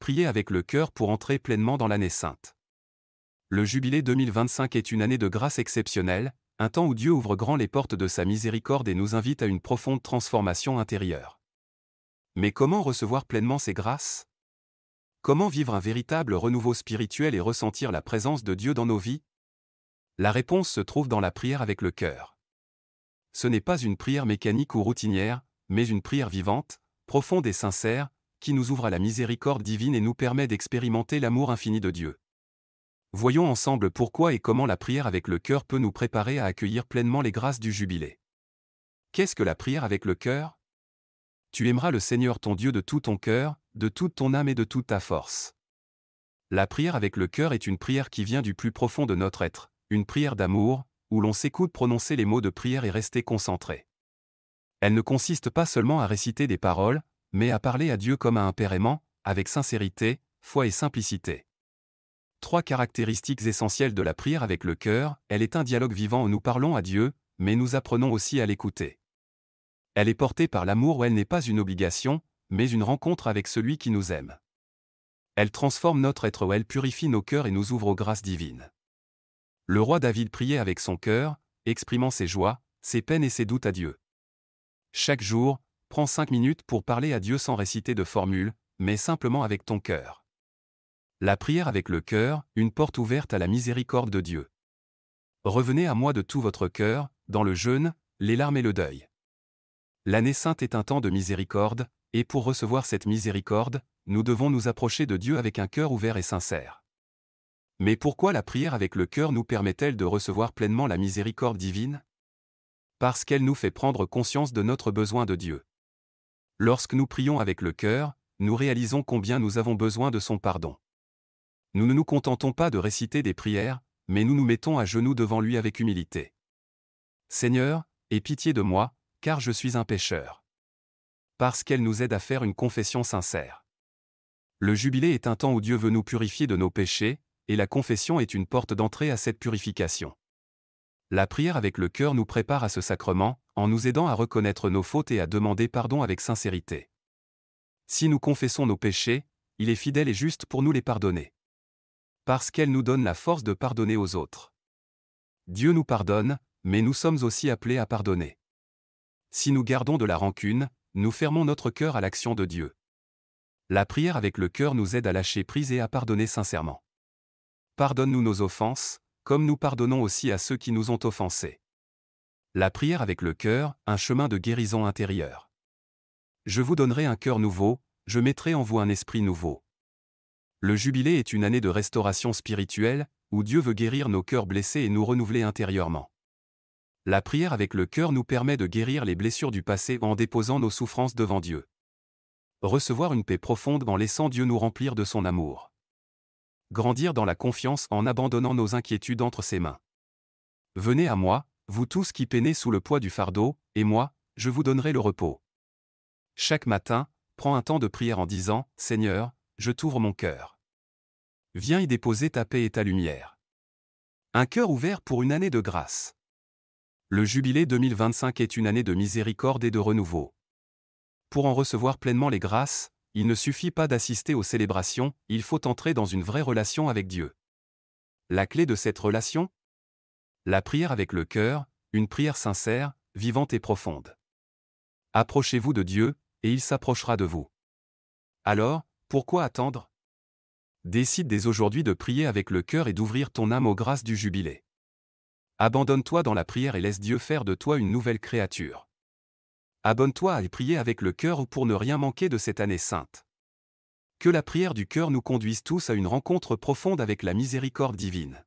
prier avec le cœur pour entrer pleinement dans l'année sainte. Le Jubilé 2025 est une année de grâce exceptionnelle, un temps où Dieu ouvre grand les portes de sa miséricorde et nous invite à une profonde transformation intérieure. Mais comment recevoir pleinement ces grâces? Comment vivre un véritable renouveau spirituel et ressentir la présence de Dieu dans nos vies? La réponse se trouve dans la prière avec le cœur. Ce n'est pas une prière mécanique ou routinière, mais une prière vivante, profonde et sincère, qui nous ouvre à la miséricorde divine et nous permet d'expérimenter l'amour infini de Dieu. Voyons ensemble pourquoi et comment la prière avec le cœur peut nous préparer à accueillir pleinement les grâces du Jubilé. Qu'est-ce que la prière avec le cœur? Tu aimeras le Seigneur ton Dieu de tout ton cœur, de toute ton âme et de toute ta force. La prière avec le cœur est une prière qui vient du plus profond de notre être, une prière d'amour, où l'on s'écoute prononcer les mots de prière et rester concentré. Elle ne consiste pas seulement à réciter des paroles, mais à parler à Dieu comme à un père aimant, avec sincérité, foi et simplicité. 3 caractéristiques essentielles de la prière avec le cœur: elle est un dialogue vivant où nous parlons à Dieu, mais nous apprenons aussi à l'écouter. Elle est portée par l'amour où elle n'est pas une obligation, mais une rencontre avec celui qui nous aime. Elle transforme notre être où elle purifie nos cœurs et nous ouvre aux grâces divines. Le roi David priait avec son cœur, exprimant ses joies, ses peines et ses doutes à Dieu. Chaque jour, prends 5 minutes pour parler à Dieu sans réciter de formule, mais simplement avec ton cœur. La prière avec le cœur, une porte ouverte à la miséricorde de Dieu. Revenez à moi de tout votre cœur, dans le jeûne, les larmes et le deuil. L'année sainte est un temps de miséricorde, et pour recevoir cette miséricorde, nous devons nous approcher de Dieu avec un cœur ouvert et sincère. Mais pourquoi la prière avec le cœur nous permet-elle de recevoir pleinement la miséricorde divine? Parce qu'elle nous fait prendre conscience de notre besoin de Dieu. Lorsque nous prions avec le cœur, nous réalisons combien nous avons besoin de son pardon. Nous ne nous contentons pas de réciter des prières, mais nous nous mettons à genoux devant lui avec humilité. Seigneur, aie pitié de moi, car je suis un pécheur. Parce qu'elle nous aide à faire une confession sincère. Le Jubilé est un temps où Dieu veut nous purifier de nos péchés, et la confession est une porte d'entrée à cette purification. La prière avec le cœur nous prépare à ce sacrement, en nous aidant à reconnaître nos fautes et à demander pardon avec sincérité. Si nous confessons nos péchés, il est fidèle et juste pour nous les pardonner. Parce qu'elle nous donne la force de pardonner aux autres. Dieu nous pardonne, mais nous sommes aussi appelés à pardonner. Si nous gardons de la rancune, nous fermons notre cœur à l'action de Dieu. La prière avec le cœur nous aide à lâcher prise et à pardonner sincèrement. Pardonne-nous nos offenses, comme nous pardonnons aussi à ceux qui nous ont offensés. La prière avec le cœur, un chemin de guérison intérieure. Je vous donnerai un cœur nouveau, je mettrai en vous un esprit nouveau. Le Jubilé est une année de restauration spirituelle, où Dieu veut guérir nos cœurs blessés et nous renouveler intérieurement. La prière avec le cœur nous permet de guérir les blessures du passé en déposant nos souffrances devant Dieu. Recevoir une paix profonde en laissant Dieu nous remplir de son amour. Grandir dans la confiance en abandonnant nos inquiétudes entre ses mains. Venez à moi, vous tous qui peinez sous le poids du fardeau, et moi, je vous donnerai le repos. Chaque matin, prends un temps de prière en disant « Seigneur, je t'ouvre mon cœur. Viens y déposer ta paix et ta lumière. » Un cœur ouvert pour une année de grâce. Le Jubilé 2025 est une année de miséricorde et de renouveau. Pour en recevoir pleinement les grâces, il ne suffit pas d'assister aux célébrations, il faut entrer dans une vraie relation avec Dieu. La clé de cette relation? La prière avec le cœur, une prière sincère, vivante et profonde. Approchez-vous de Dieu, et il s'approchera de vous. Alors, pourquoi attendre? Décide dès aujourd'hui de prier avec le cœur et d'ouvrir ton âme aux grâces du Jubilé. Abandonne-toi dans la prière et laisse Dieu faire de toi une nouvelle créature. Abonne-toi à y prier avec le cœur pour ne rien manquer de cette année sainte. Que la prière du cœur nous conduise tous à une rencontre profonde avec la miséricorde divine.